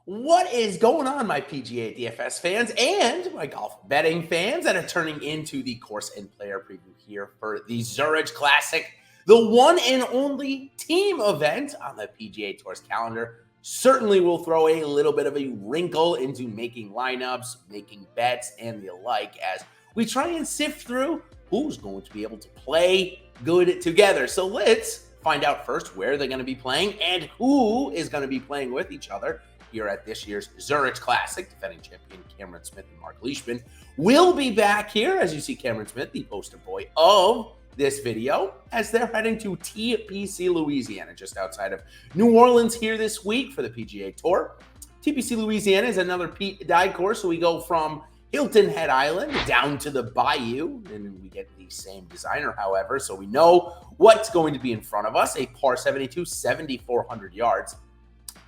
What is going on, my PGA DFS fans and my golf betting fans that are turning into the course and player preview here for the Zurich Classic, the one and only team event on the PGA Tour's calendar? Certainly will throw a little bit of a wrinkle into making lineups, making bets, and the like as we try and sift through who's going to be able to play good together. So let's find out first where they're going to be playing and who is going to be playing with each other here at this year's Zurich Classic. Defending champion Cameron Smith and Mark Leishman will be back here, as you see Cameron Smith, the poster boy of this video, as they're heading to TPC Louisiana, just outside of New Orleans here this week for the PGA Tour. TPC Louisiana is another dive course, so we go from Hilton Head Island down to the Bayou, and we get the same designer, however, so we know what's going to be in front of us. A par 72, 7,400 yards.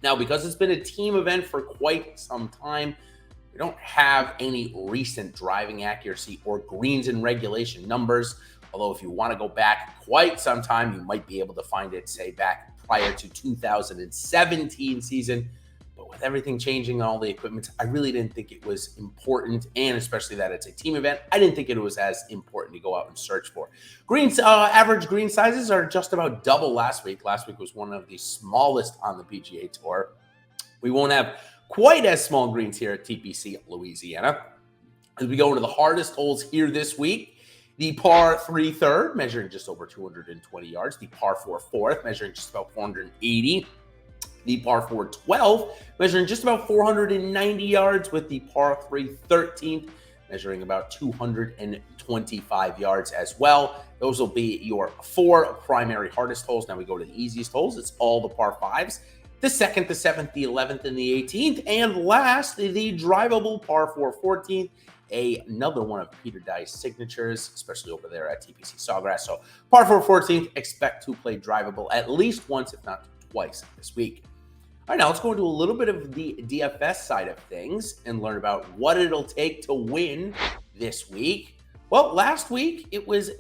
Now, because it's been a team event for quite some time, we don't have any recent driving accuracy or greens in regulation numbers. Although if you want to go back quite some time, you might be able to find it, say, back prior to 2017 season. But with everything changing and all the equipment, I really didn't think it was important, and especially that it's a team event, I didn't think it was as important to go out and search for. Greens, average green sizes are just about double last week. Last week was one of the smallest on the PGA Tour. We won't have quite as small greens here at TPC Louisiana. As we go into the hardest holes here this week, the par 3 third, measuring just over 220 yards. The par 4 fourth, measuring just about 480. The par 4 12, measuring just about 490 yards, with the par 3 13th, measuring about 225 yards as well. Those will be your 4 primary hardest holes. Now we go to the easiest holes. It's all the par 5s. The 2nd, the 7th, the 11th, and the 18th. And last, the drivable par 4 14th. Another one of Peter Dye's signatures, especially over there at TPC Sawgrass. So par 4 14th, expect to play drivable at least once, if not twice this week. All right, now let's go into a little bit of the DFS side of things and learn about what it'll take to win this week. Well, last year, Last week it was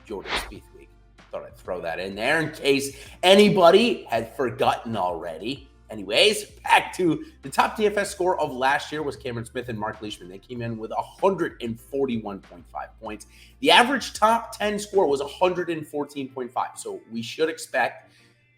Jordan Spieth week. Thought I'd throw that in there in case anybody had forgotten already. Anyways, back to the top DFS score of last year was Cameron Smith and Mark Leishman. They came in with 141.5 points. The average top 10 score was 114.5. So we should expect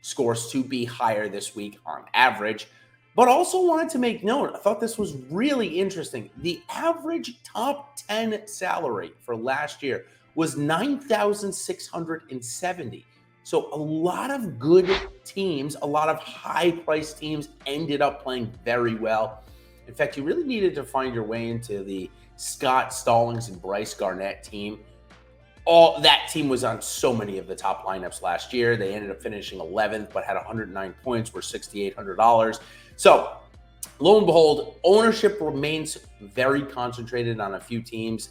scores to be higher this week on average. But also wanted to make note, I thought this was really interesting. The average top 10 salary for last year was $9,670. So a lot of good teams, a lot of high-priced teams ended up playing very well. In fact, you really needed to find your way into the Scott Stallings and Bryce Garnett team. That team was on so many of the top lineups last year. They ended up finishing 11th, but had 109 points, were $6,800. So lo and behold, ownership remains very concentrated on a few teams.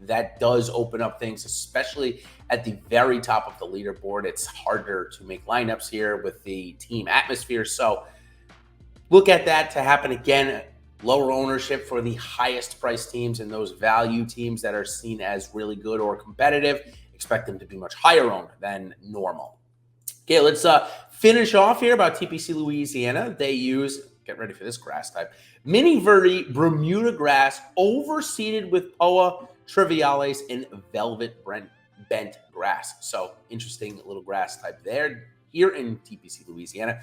That does open up things, especially at the very top of the leaderboard. It's harder to make lineups here with the team atmosphere. So look at that to happen again. Lower ownership for the highest priced teams and those value teams that are seen as really good or competitive. Expect them to be much higher owned than normal. Okay, let's finish off here about TPC Louisiana. They use, get ready for this grass type, Mini Verde Bermuda grass overseeded with POA, Triviales, and Velvet Bent grass. So interesting little grass type there here in TPC Louisiana.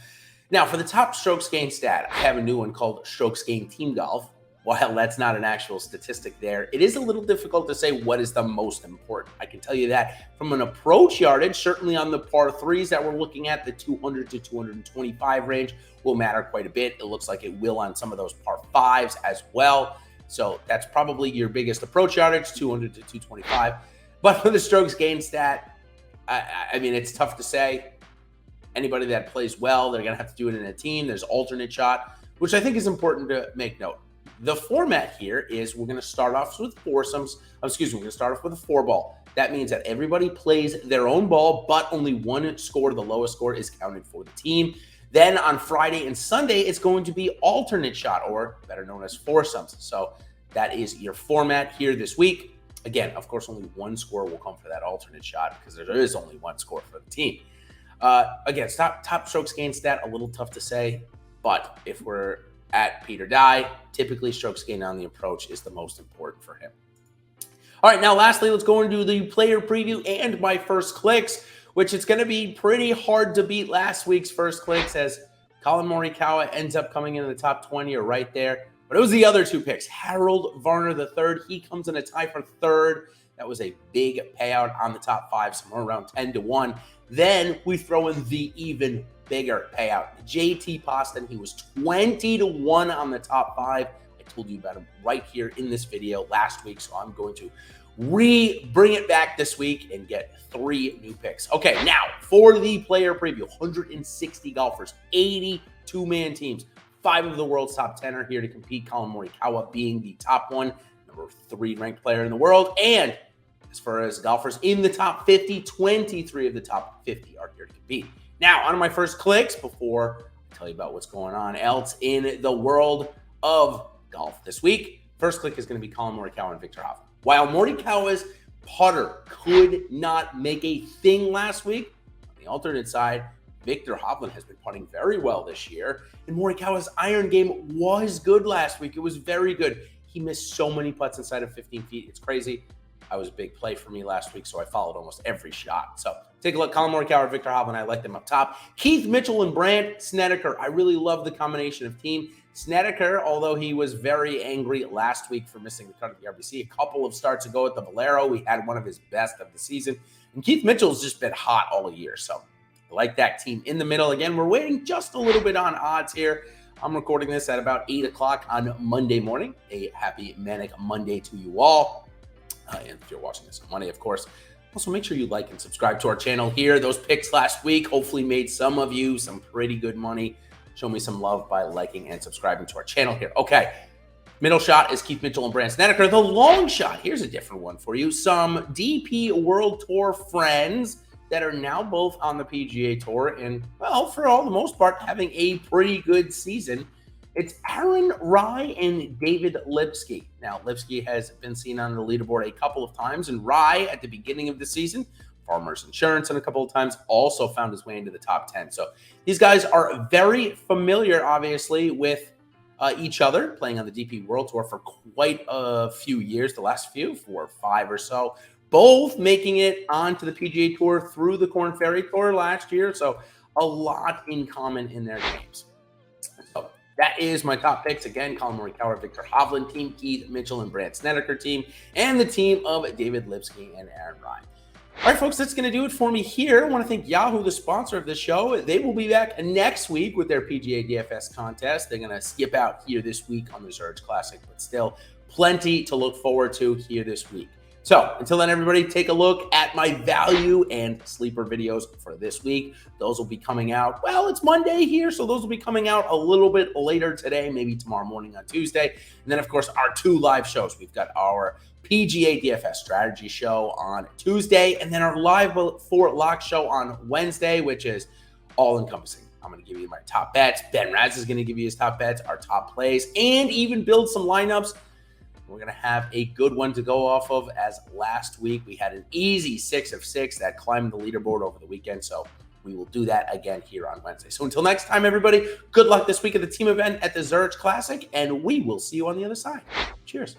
Now, for the top strokes gained stat, I have a new one called Strokes Gained Team Golf. While that's not an actual statistic there, it is a little difficult to say what is the most important. I can tell you that from an approach yardage, certainly on the par 3s that we're looking at, the 200 to 225 range will matter quite a bit. It looks like it will on some of those par 5s as well. So that's probably your biggest approach yardage, 200 to 225. But for the strokes gained stat, I mean, it's tough to say. Anybody that plays well, they're going to have to do it in a team. There's alternate shot, which I think is important to make note. The format here is we're going to start off with foursomes. We're going to start off with a 4-ball. That means that everybody plays their own ball, but only one score, the lowest score, is counted for the team. Then on Friday and Sunday, it's going to be alternate shot, or better known as foursomes. So that is your format here this week. Again, of course, only one score will come for that alternate shot because there is only one score for the team. Again, top strokes gained stat, a little tough to say, but if we're at Peter Die, typically strokes gained on the approach is the most important for him. All right, now lastly, let's go into the player preview and my first clicks, which it's going to be pretty hard to beat last week's first clicks as Colin Morikawa ends up coming into the top 20 or right there. But it was the other two picks. Harold Varner III, he comes in a tie for third. That was a big payout on the top 5, somewhere around 10-1. Then we throw in the even bigger payout. JT Poston, he was 20-1 on the top 5. I told you about him right here in this video last week, so I'm going to bring it back this week and get 3 new picks. Okay, now for the player preview, 160 golfers, 82-man teams. 5 of the world's top 10 are here to compete. Colin Morikawa being the top one, number 3 ranked player in the world. And as far as golfers in the top 50, 23 of the top 50 are here to compete. Now, on to my first clicks before I tell you about what's going on else in the world of golf this week. First click is going to be Colin Morikawa and Viktor Hovland. While Morikawa's putter could not make a thing last week, on the alternate side, Viktor Hovland has been putting very well this year, and Morikawa's iron game was good last week. It was very good. He missed so many putts inside of 15 feet. It's crazy. I was a big play for me last week, so I followed almost every shot. So take a look. Colin Morikawa, Viktor Hovland, I like them up top. Keith Mitchell and Brandt Snedeker. I really love the combination of team. Snedeker, although he was very angry last week for missing the cut at the RBC, a couple of starts ago at the Valero, he had one of his best of the season. And Keith Mitchell's just been hot all year, so I like that team in the middle. Again, we're waiting just a little bit on odds here. I'm recording this at about 8 o'clock on Monday morning. A happy Manic Monday to you all. And if you're watching this on Monday, of course, also make sure you like and subscribe to our channel here. Those picks last week hopefully made some of you some pretty good money. Show me some love by liking and subscribing to our channel here. Okay, middle shot is Keith Mitchell and Brandt Snedeker. The long shot, here's a different one for you. Some DP World Tour friends that are now both on the PGA Tour and, well, for all the most part, having a pretty good season. It's Aaron Rai and David Lipsky. Now, Lipsky has been seen on the leaderboard a couple of times, and Rai, at the beginning of the season, Farmers Insurance, and a couple of times also found his way into the top 10. So these guys are very familiar, obviously, with each other, playing on the DP World Tour for quite a few years, the last few, 4 or 5 or so, both making it onto the PGA Tour through the Korn Ferry Tour last year. So a lot in common in their games. So that is my top picks. Again, Colin Morikawa, Viktor Hovland team, Keith Mitchell and Brandt Snedeker team, and the team of David Lipsky and Aaron Rai. All right, folks, that's going to do it for me here. I want to thank Yahoo, the sponsor of this show. They will be back next week with their PGA DFS contest. They're going to skip out here this week on the Zurich Classic, but still plenty to look forward to here this week. So until then, everybody, take a look at my value and sleeper videos for this week. Those will be coming out. Well, it's Monday here, so those will be coming out a little bit later today, maybe tomorrow morning on Tuesday. And then, of course, our 2 live shows. We've got our PGA DFS strategy show on Tuesday, and then our live for lock show on Wednesday, which is all encompassing. I'm going to give you my top bets. Ben Raz is going to give you his top bets, our top plays, and even build some lineups. We're going to have a good one to go off of, as last week we had an easy 6 of 6 that climbed the leaderboard over the weekend. So we will do that again here on Wednesday. So until next time, everybody, good luck this week at the team event at the Zurich Classic, and we will see you on the other side. Cheers.